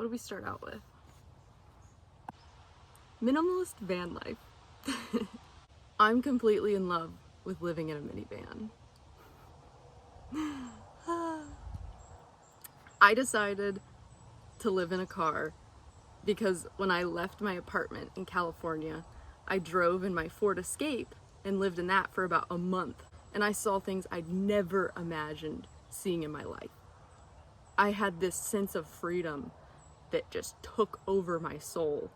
What do we start out with? Minimalist van life. I'm completely in love with living in a minivan. I decided to live in a car because when I left my apartment in California, I drove in my Ford Escape and lived in that for about a month, and I saw things I'd never imagined seeing in my life. I had this sense of freedom that just took over my soul,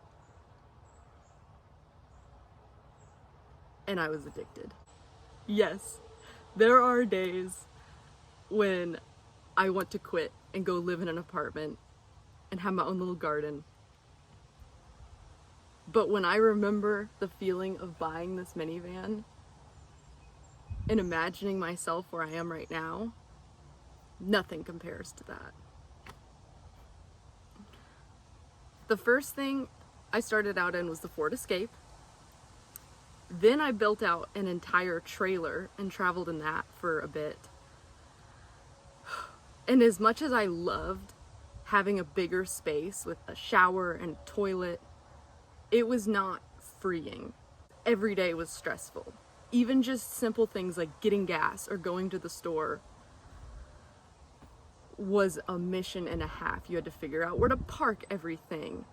and I was addicted. Yes, there are days when I want to quit and go live in an apartment and have my own little garden. But when I remember the feeling of buying this minivan and imagining myself where I am right now, nothing compares to that. The first thing I started out in was the Ford Escape. Then I built out an entire trailer and traveled in that for a bit. And as much as I loved having a bigger space with a shower and toilet, it was not freeing. Every day was stressful. Even just simple things like getting gas or going to the store was a mission and a half. You had to figure out where to park everything,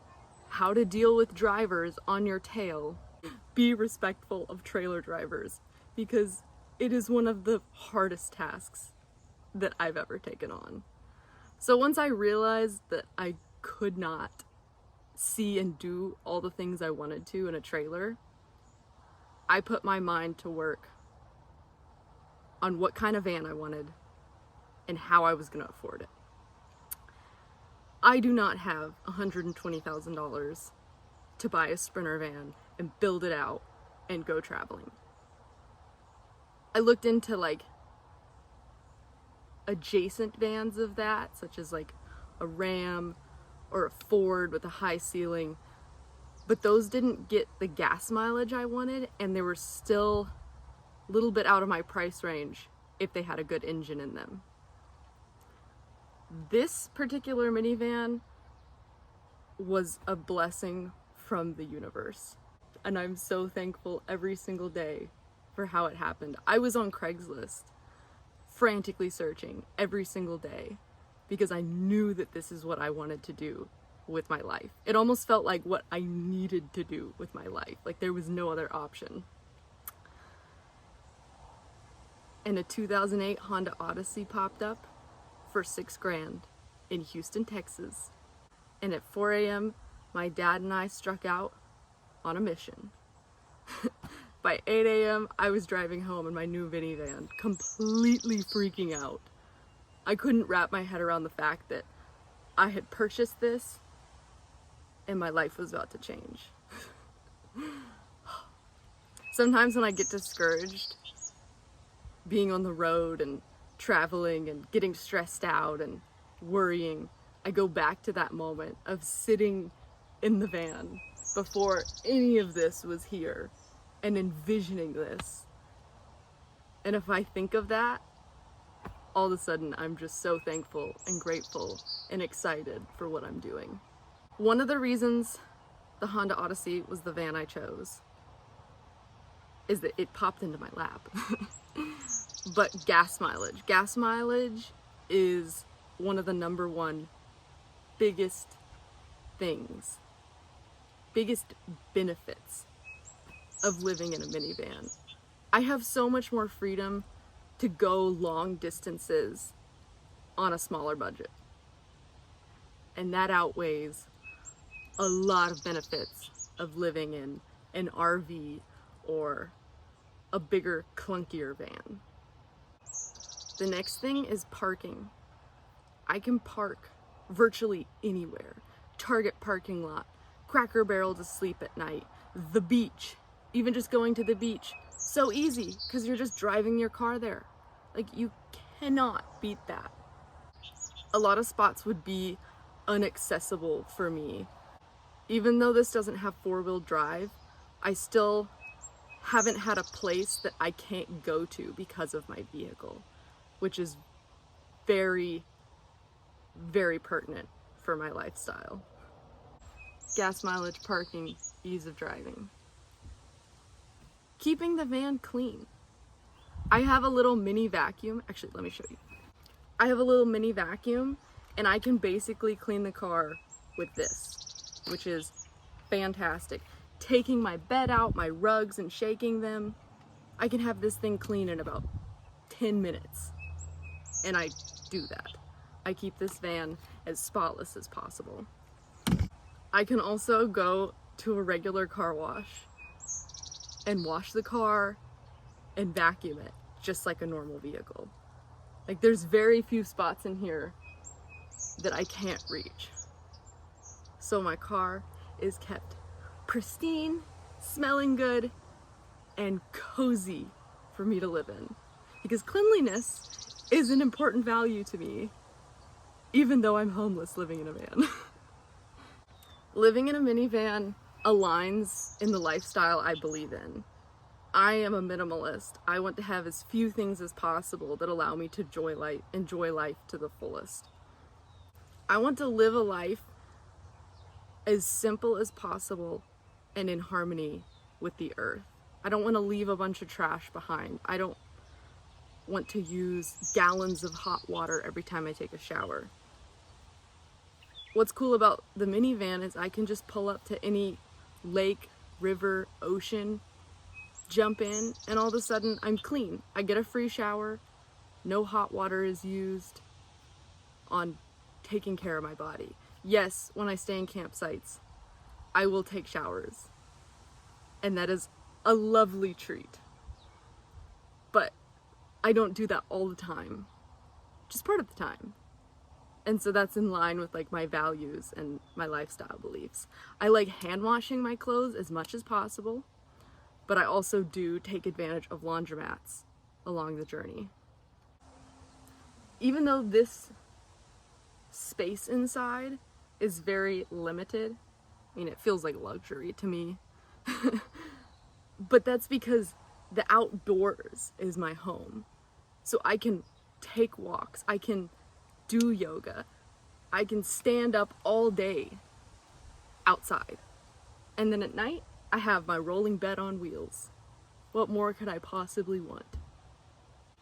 how to deal with drivers on your tail. Be respectful of trailer drivers, because it is one of the hardest tasks that I've ever taken on. So once I realized that I could not see and do all the things I wanted to in a trailer, I put my mind to work on what kind of van I wanted and how I was going to afford it. I do not have $120,000 to buy a Sprinter van and build it out and go traveling. I looked into like adjacent vans of that, such as like a Ram or a Ford with a high ceiling, but those didn't get the gas mileage I wanted, and they were still a little bit out of my price range if they had a good engine in them. This particular minivan was a blessing from the universe, and I'm so thankful every single day for how it happened. I was on Craigslist frantically searching every single day because I knew that this is what I wanted to do with my life. It almost felt like what I needed to do with my life. Like there was no other option. And a 2008 Honda Odyssey popped up for $6,000 in Houston, Texas. And at 4 a.m., my dad and I struck out on a mission. By 8 a.m., I was driving home in my new minivan, completely freaking out. I couldn't wrap my head around the fact that I had purchased this and my life was about to change. Sometimes when I get discouraged, being on the road and traveling and getting stressed out and worrying, I go back to that moment of sitting in the van before any of this was here and envisioning this. And if I think of that, all of a sudden I'm just so thankful and grateful and excited for what I'm doing. One of the reasons the Honda Odyssey was the van I chose is that it popped into my lap. But gas mileage is one of the number one biggest things, biggest benefits of living in a minivan. I have so much more freedom to go long distances on a smaller budget. And that outweighs a lot of benefits of living in an RV or a bigger, clunkier van. The next thing is parking. I can park virtually anywhere. Target parking lot, Cracker Barrel to sleep at night, the beach, even just going to the beach. So easy, because you're just driving your car there. Like, you cannot beat that. A lot of spots would be inaccessible for me. Even though this doesn't have four-wheel drive, I still haven't had a place that I can't go to because of my vehicle, which is very, very pertinent for my lifestyle. Gas mileage, parking, ease of driving. Keeping the van clean. I have a little mini vacuum. Actually, let me show you. I have a little mini vacuum and I can basically clean the car with this, which is fantastic. Taking my bed out, my rugs, and shaking them, I can have this thing clean in about 10 minutes. And I do that. I keep this van as spotless as possible. I can also go to a regular car wash and wash the car and vacuum it just like a normal vehicle. Like, there's very few spots in here that I can't reach. So my car is kept pristine, smelling good, and cozy for me to live in. Because cleanliness is an important value to me, even though I'm homeless living in a van. Living in a minivan aligns in the lifestyle I believe in. I am a minimalist. I want to have as few things as possible that allow me to enjoy life to the fullest. I want to live a life as simple as possible and in harmony with the earth. I don't want to leave a bunch of trash behind. I don't want to use gallons of hot water every time I take a shower. What's cool about the minivan is I can just pull up to any lake, river, ocean, jump in, and all of a sudden I'm clean. I get a free shower, no hot water is used on taking care of my body. Yes, when I stay in campsites, I will take showers, and that is a lovely treat. But I don't do that all the time, just part of the time. And so that's in line with like my values and my lifestyle beliefs. I like hand washing my clothes as much as possible, but I also do take advantage of laundromats along the journey. Even though this space inside is very limited, I mean, it feels like luxury to me, but that's because the outdoors is my home. So I can take walks, I can do yoga, I can stand up all day outside. And then at night, I have my rolling bed on wheels. What more could I possibly want?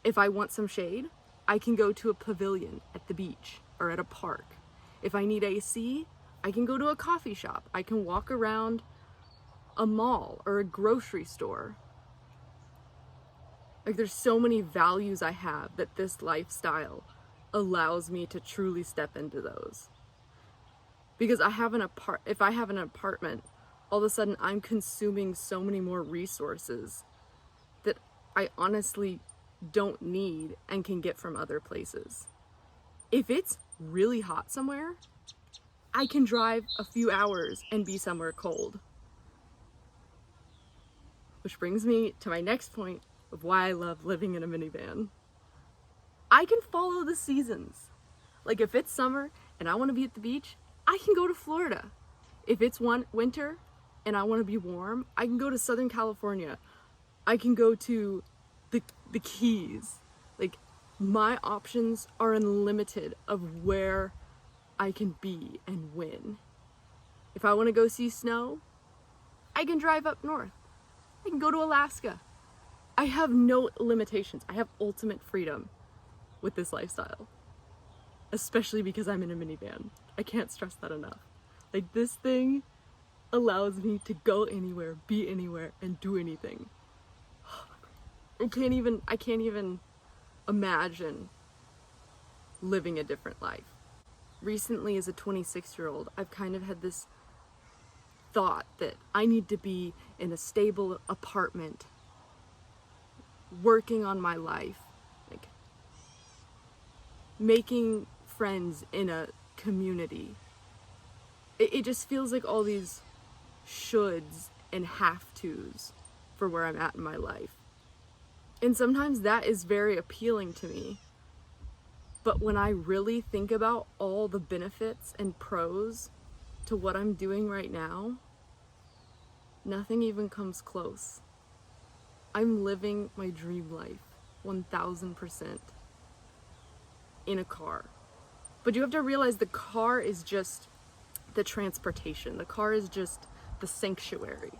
If I want some shade, I can go to a pavilion at the beach or at a park. If I need AC, I can go to a coffee shop. I can walk around a mall or a grocery store. Like, there's so many values I have that this lifestyle allows me to truly step into those. Because if I have an apartment, all of a sudden I'm consuming so many more resources that I honestly don't need and can get from other places. If it's really hot somewhere, I can drive a few hours and be somewhere cold. Which brings me to my next point of why I love living in a minivan. I can follow the seasons. Like, if it's summer and I want to be at the beach, I can go to Florida. If it's winter and I want to be warm, I can go to Southern California. I can go to the Keys. Like, my options are unlimited of where I can be and when. If I want to go see snow, I can drive up north. I can go to Alaska. I have no limitations. I have ultimate freedom with this lifestyle, especially because I'm in a minivan. I can't stress that enough. Like, this thing allows me to go anywhere, be anywhere, and do anything. I can't even imagine living a different life. Recently, as a 26-year-old, I've kind of had this thought that I need to be in a stable apartment, working on my life, like making friends in a community. It just feels like all these shoulds and have-tos for where I'm at in my life. And sometimes that is very appealing to me. But when I really think about all the benefits and pros to what I'm doing right now, nothing even comes close. I'm living my dream life, 1000%, in a car. But you have to realize the car is just the transportation. The car is just the sanctuary.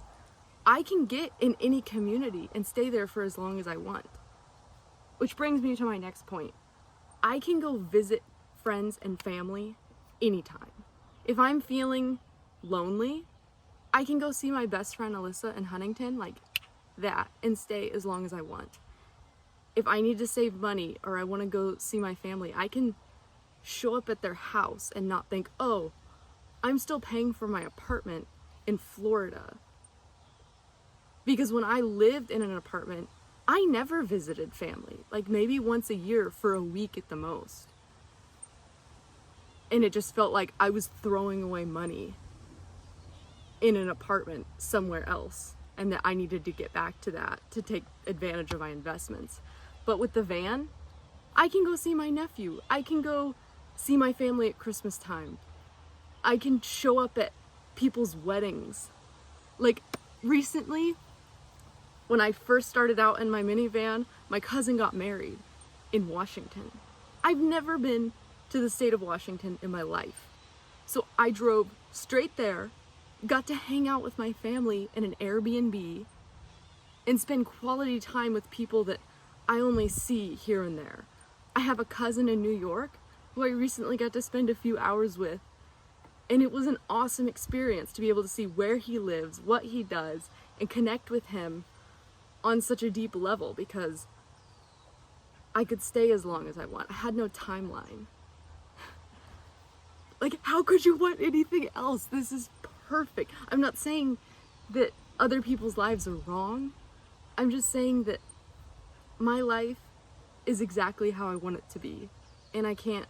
I can get in any community and stay there for as long as I want. Which brings me to my next point. I can go visit friends and family anytime. If I'm feeling lonely, I can go see my best friend Alyssa in Huntington, like that, and stay as long as I want. If I need to save money or I want to go see my family, I can show up at their house and not think, oh, I'm still paying for my apartment in Florida. Because when I lived in an apartment, I never visited family, like maybe once a year for a week at the most. And it just felt like I was throwing away money in an apartment somewhere else, and that I needed to get back to that to take advantage of my investments. But with the van, I can go see my nephew. I can go see my family at Christmas time. I can show up at people's weddings. Like recently, when I first started out in my minivan, my cousin got married in Washington. I've never been to the state of Washington in my life. So I drove straight there, got to hang out with my family in an Airbnb, and spend quality time with people that I only see here and there. I have a cousin in New York who I recently got to spend a few hours with, and it was an awesome experience to be able to see where he lives, what he does, and connect with him on such a deep level because I could stay as long as I want. I had no timeline. Like, how could you want anything else? This is perfect. I'm not saying that other people's lives are wrong. I'm just saying that my life is exactly how I want it to be. And I can't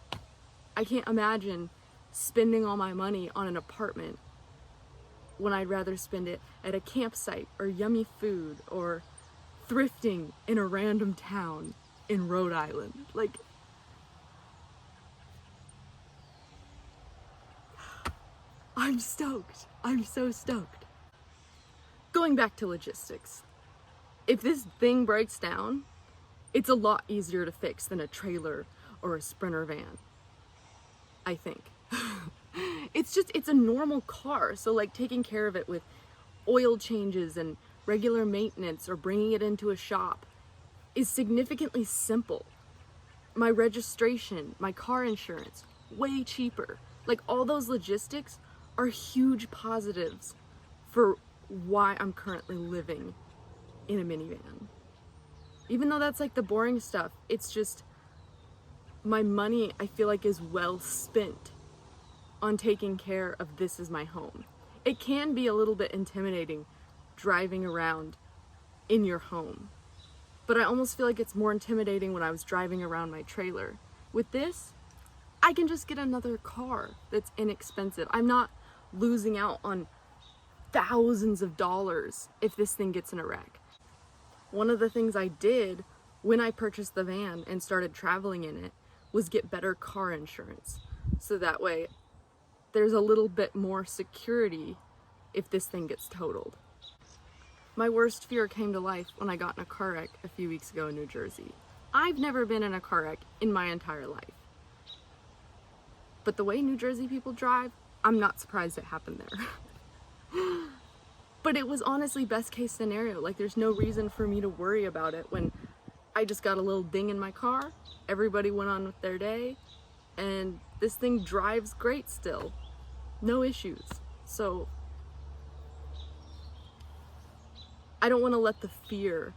imagine spending all my money on an apartment when I'd rather spend it at a campsite or yummy food or thrifting in a random town in Rhode Island. Like, I'm stoked. I'm so stoked. Going back to logistics. If this thing breaks down, it's a lot easier to fix than a trailer or a Sprinter van, I think. It's a normal car, so like taking care of it with oil changes and regular maintenance or bringing it into a shop is significantly simple. My registration, my car insurance, way cheaper. Like all those logistics are huge positives for why I'm currently living in a minivan. Even though that's like the boring stuff, it's just my money I feel like is well spent on taking care of this as my home. It can be a little bit intimidating driving around in your home, but I almost feel like it's more intimidating when I was driving around my trailer. With this, I can just get another car that's inexpensive. I'm not losing out on thousands of dollars if this thing gets in a wreck. One of the things I did when I purchased the van and started traveling in it was get better car insurance. So that way there's a little bit more security if this thing gets totaled. My worst fear came to life when I got in a car wreck a few weeks ago in New Jersey. I've never been in a car wreck in my entire life. But the way New Jersey people drive, I'm not surprised it happened there. But it was honestly best case scenario. Like there's no reason for me to worry about it when I just got a little ding in my car, everybody went on with their day, and this thing drives great still. No issues. So I don't want to let the fear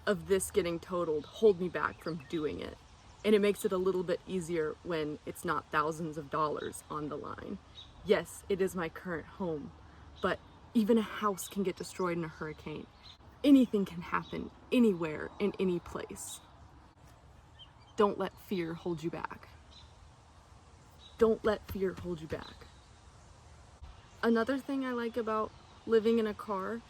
of this getting totaled hold me back from doing it. And it makes it a little bit easier when it's not thousands of dollars on the line. Yes, it is my current home, but even a house can get destroyed in a hurricane. Anything can happen, anywhere, in any place. Don't let fear hold you back. Don't let fear hold you back. Another thing I like about living in a car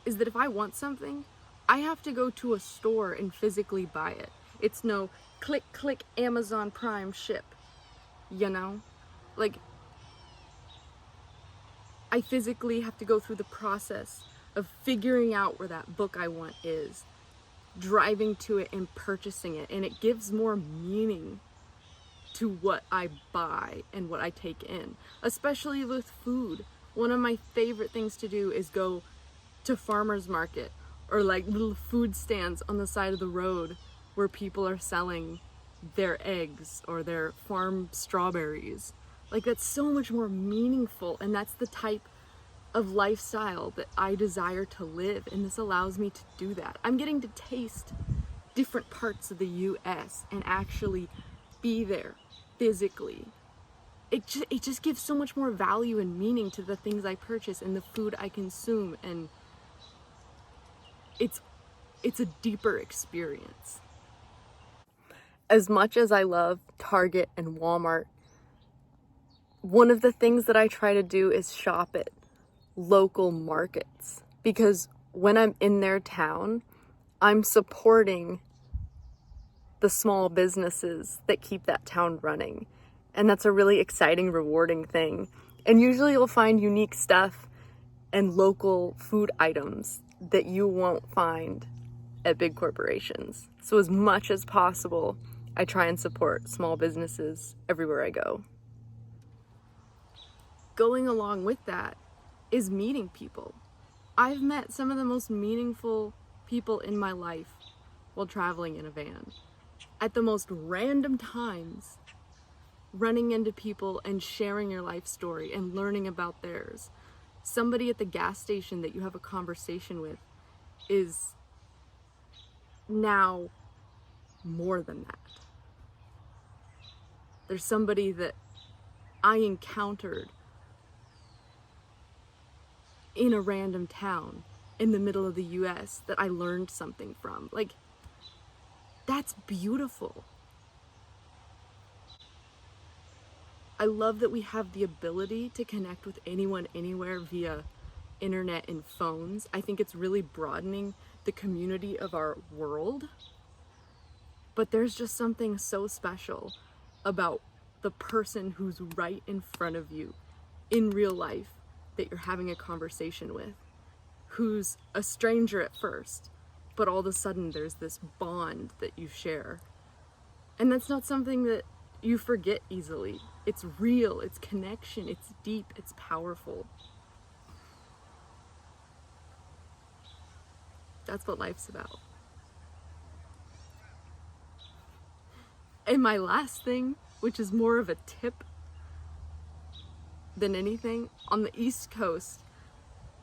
is that if I want something, I have to go to a store and physically buy it. It's no click, click, Amazon Prime ship, you know? Like, I physically have to go through the process of figuring out where that book I want is, driving to it and purchasing it, and it gives more meaning to what I buy and what I take in, especially with food. One of my favorite things to do is go to farmers market or like little food stands on the side of the road where people are selling their eggs or their farm strawberries. Like, that's so much more meaningful, and that's the type of lifestyle that I desire to live, and this allows me to do that. I'm getting to taste different parts of the US and actually be there physically. It just gives so much more value and meaning to the things I purchase and the food I consume, and it's a deeper experience. As much as I love Target and Walmart, one of the things that I try to do is shop at local markets, because when I'm in their town, I'm supporting the small businesses that keep that town running. And that's a really exciting, rewarding thing. And usually you'll find unique stuff and local food items that you won't find at big corporations. So as much as possible, I try and support small businesses everywhere I go. Going along with that is meeting people. I've met some of the most meaningful people in my life while traveling in a van. At the most random times, running into people and sharing your life story and learning about theirs. Somebody at the gas station that you have a conversation with is now more than that. There's somebody that I encountered in a random town in the middle of the US that I learned something from. Like, that's beautiful. I love that we have the ability to connect with anyone, anywhere via internet and phones. I think it's really broadening the community of our world. But there's just something so special about the person who's right in front of you in real life that you're having a conversation with, who's a stranger at first, but all of a sudden there's this bond that you share. And that's not something that you forget easily. It's real, it's connection, it's deep, it's powerful. That's what life's about. And my last thing, which is more of a tip than anything, on the East Coast,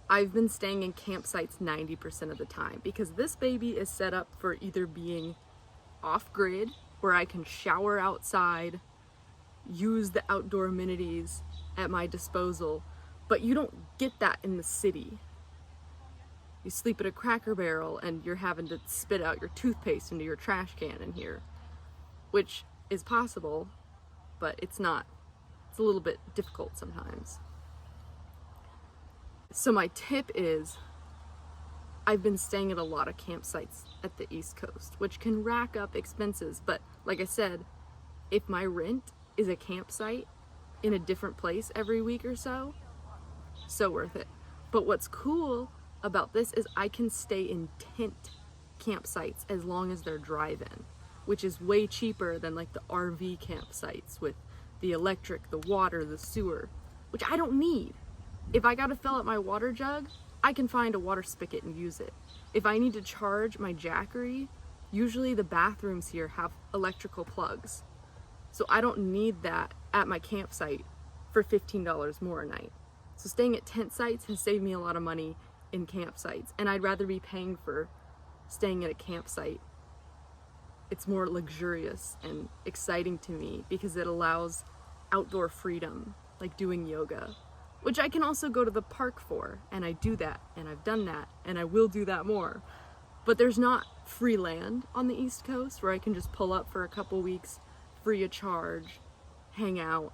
I've been staying in campsites 90% of the time because this baby is set up for either being off-grid, where I can shower outside, use the outdoor amenities at my disposal, but you don't get that in the city. You sleep at a Cracker Barrel and you're having to spit out your toothpaste into your trash can in here, which is possible, but it's not. It's a little bit difficult sometimes. So my tip is, I've been staying at a lot of campsites at the East Coast, which can rack up expenses. But like I said, if my rent is a campsite in a different place every week or so, so worth it. But what's cool about this is I can stay in tent campsites as long as they're drive-in, which is way cheaper than like the RV campsites with the electric, the water, the sewer, which I don't need. If I gotta fill up my water jug, I can find a water spigot and use it. If I need to charge my Jackery, usually the bathrooms here have electrical plugs. So I don't need that at my campsite for $15 more a night. So staying at tent sites has saved me a lot of money in campsites, and I'd rather be paying for staying at a campsite. It's more luxurious and exciting to me because it allows outdoor freedom, like doing yoga, which I can also go to the park for, and I do that, and I've done that, and I will do that more. But there's not free land on the East Coast where I can just pull up for a couple weeks, free of charge, hang out,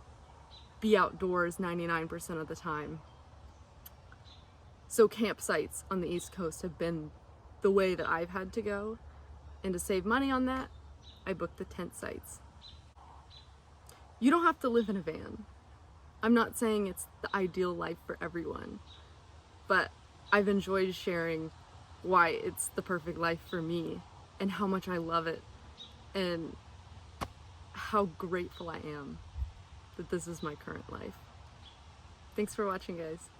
be outdoors 99% of the time. So campsites on the East Coast have been the way that I've had to go, and to save money on that, I booked the tent sites. You don't have to live in a van. I'm not saying it's the ideal life for everyone, but I've enjoyed sharing why it's the perfect life for me and how much I love it and how grateful I am that this is my current life. Thanks for watching, guys.